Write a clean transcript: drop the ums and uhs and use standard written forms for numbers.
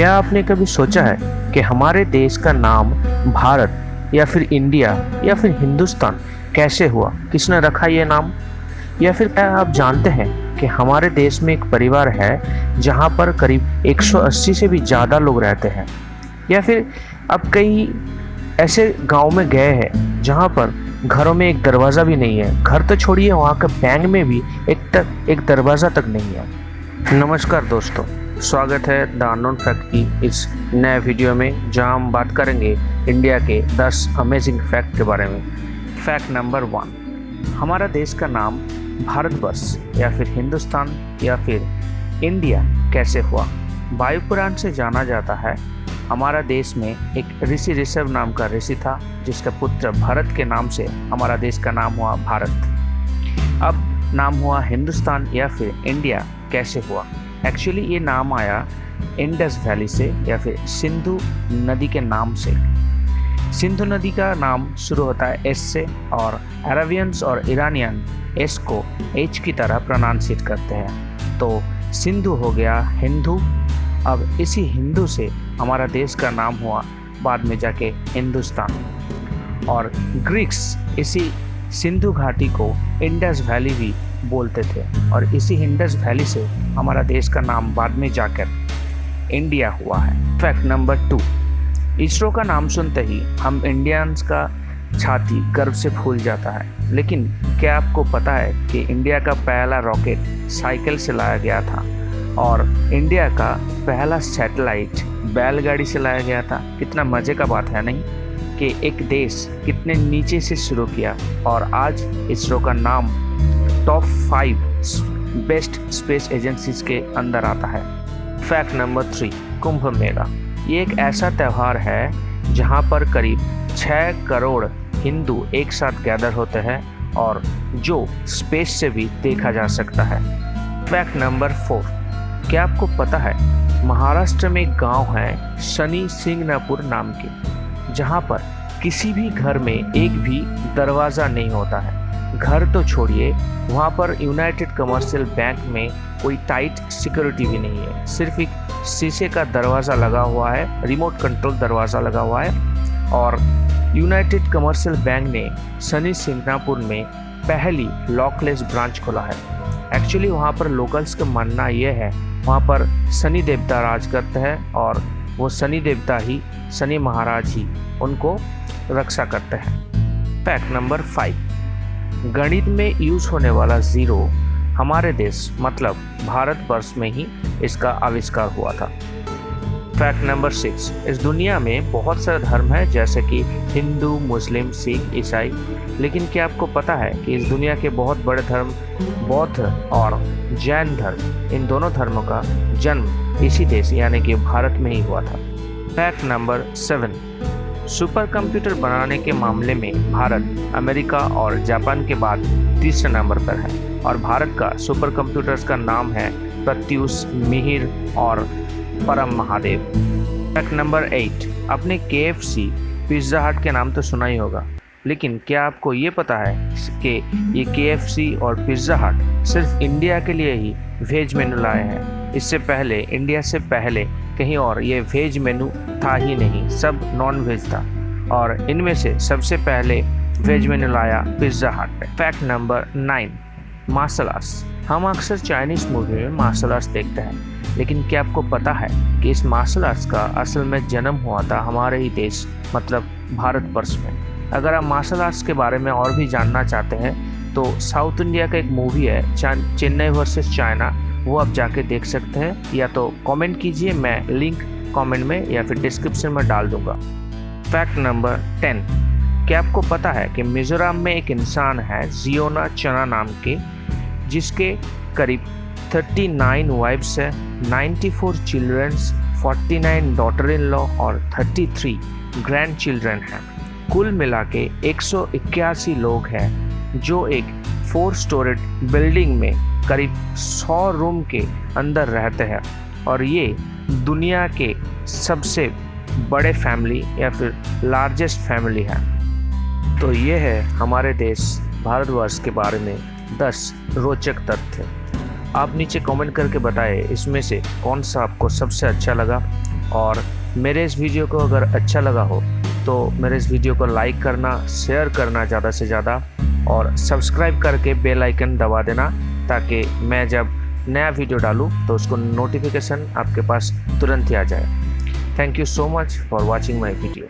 क्या आपने कभी सोचा है कि हमारे देश का नाम भारत या फिर इंडिया या फिर हिंदुस्तान कैसे हुआ? किसने रखा ये नाम? या फिर क्या आप जानते हैं कि हमारे देश में एक परिवार है जहां पर करीब 180 से भी ज़्यादा लोग रहते हैं? या फिर अब कई ऐसे गांव में गए हैं जहां पर घरों में एक दरवाज़ा भी नहीं है। घर तो छोड़िए, वहाँ के बैंक में भी एक दरवाज़ा तक नहीं है। नमस्कार दोस्तों, स्वागत है द अननोन फैक्ट की इस नए वीडियो में, जहां हम बात करेंगे इंडिया के 10 अमेजिंग फैक्ट के बारे में। फैक्ट नंबर 1, हमारा देश का नाम भारतवर्ष या फिर हिंदुस्तान या फिर इंडिया कैसे हुआ? वायु पुराण से जाना जाता है हमारा देश में एक ऋषि ऋषभ नाम का ऋषि था, जिसका पुत्र भरत के नाम से हमारा देश का नाम हुआ भारत। अब नाम हुआ हिंदुस्तान या फिर इंडिया कैसे हुआ? एक्चुअली ये नाम आया इंडस वैली से या फिर सिंधु नदी के नाम से। सिंधु नदी का नाम शुरू होता है एस से, और अरबियंस और ईरानियन एस को एच की तरह प्रोनाउंसिएट करते हैं, तो सिंधु हो गया हिंदू। अब इसी हिंदू से हमारा देश का नाम हुआ बाद में जाके हिंदुस्तान। और ग्रीक्स इसी सिंधु घाटी को इंडस वैली भी बोलते थे, और इसी इंडस वैली से हमारा देश का नाम बाद में जाकर इंडिया हुआ है। फैक्ट नंबर 2, इसरो का नाम सुनते ही हम इंडियंस का छाती गर्व से फूल जाता है। लेकिन क्या आपको पता है कि इंडिया का पहला रॉकेट साइकिल से लाया गया था, और इंडिया का पहला सैटेलाइट बैलगाड़ी से लाया गया था? कितना मज़े का बात है नहीं, कि एक देश कितने नीचे से शुरू किया और आज इसरो का नाम टॉप 5 बेस्ट स्पेस एजेंसीज के अंदर आता है। Fact number 3, Kumbh Mela. ये एक ऐसा त्यौहार है जहां पर करीब 6 करोड़ हिंदू एक साथ गैदर होते हैं, और जो स्पेस से भी देखा जा सकता है। फैक्ट नंबर 4, क्या आपको पता है महाराष्ट्र में एक गांव है शनि सिंगनापुर नाम के, जहां पर किसी भी घर में एक भी दरवाज़ा नहीं होता है। घर तो छोड़िए, वहाँ पर यूनाइटेड कमर्शियल बैंक में कोई टाइट सिक्योरिटी भी नहीं है, सिर्फ एक शीशे का दरवाज़ा लगा हुआ है, रिमोट कंट्रोल दरवाज़ा लगा हुआ है। और यूनाइटेड कमर्शियल बैंक ने शनि सिंगनापुर में पहली लॉकलेस ब्रांच खोला है। एक्चुअली वहाँ पर लोकल्स का मानना ये है, वहाँ पर शनि देवता राज करते हैं, और वो शनि देवता ही, शनि महाराज ही उनको रक्षा करते हैं। फैक्ट नंबर 5, गणित में यूज होने वाला जीरो हमारे देश मतलब भारतवर्ष में ही इसका आविष्कार हुआ था। फैक्ट नंबर 6, इस दुनिया में बहुत सारे धर्म हैं, जैसे कि हिंदू, मुस्लिम, सिख, ईसाई। लेकिन क्या आपको पता है कि इस दुनिया के बहुत बड़े धर्म बौद्ध और जैन धर्म, इन दोनों धर्मों का जन्म इसी देश यानी कि भारत में ही हुआ था। फैक्ट नंबर 7, सुपर कंप्यूटर बनाने के मामले में भारत अमेरिका और जापान के बाद तीसरे नंबर पर है, और भारत का सुपर कंप्यूटर्स का नाम है प्रत्यूष, मिहिर और परम महादेव। फैक्ट नंबर 8, आपने KFC, पिज़्ज़ा हट के नाम तो सुना ही होगा, लेकिन क्या आपको ये पता है कि ये KFC और पिज़्ज़ा हट सिर्फ इंडिया के लिए ही वेज मेनू लाए हैं? इससे पहले, इंडिया से पहले कहीं और ये वेज मेनू था ही नहीं, सब नॉन वेज था, और इनमें से सबसे पहले वेज मेनू लाया pizza hut. Fact number 9, martial arts. हम अक्सर चाइनीज़ मूवी में मार्शल आर्ट्स देखते हैं, लेकिन क्या आपको पता है कि इस मार्शल आर्ट्स का असल में जन्म हुआ था हमारे ही देश मतलब भारतवर्ष में? अगर आप मार्शल आर्ट्स के बारे में और भी जानना चाहते हैं तो साउथ इंडिया का एक मूवी है चेन्नई वर्सेस चाइना, वो आप जाके देख सकते हैं, या तो कमेंट कीजिए, मैं लिंक कमेंट में या फिर डिस्क्रिप्शन में डाल दूंगा। फैक्ट नंबर 10, क्या आपको पता है कि मिजोरम में एक इंसान है जियोना चना नाम के, जिसके करीब 39 वाइफ्स है, 94 चिल्ड्रंस, 49 डॉटर इन लॉ और 33 ग्रैंड चिल्ड्रन हैं। कुल मिला के 181 लोग हैं, जो एक 4 स्टोरेड बिल्डिंग में करीब 100 रूम के अंदर रहते हैं, और ये दुनिया के सबसे बड़े फैमिली या फिर लार्जेस्ट फैमिली है। तो ये है हमारे देश भारतवर्ष के बारे में 10 रोचक तथ्य। आप नीचे कमेंट करके बताएं इसमें से कौन सा आपको सबसे अच्छा लगा। और मेरे इस वीडियो को अगर अच्छा लगा हो तो मेरे इस वीडियो को लाइक करना, शेयर करना ज़्यादा से ज़्यादा, और सब्सक्राइब करके बेल आइकन दबा देना, ताकि मैं जब नया वीडियो डालूँ तो उसको नोटिफिकेशन आपके पास तुरंत ही आ जाए। Thank you so much for watching my video.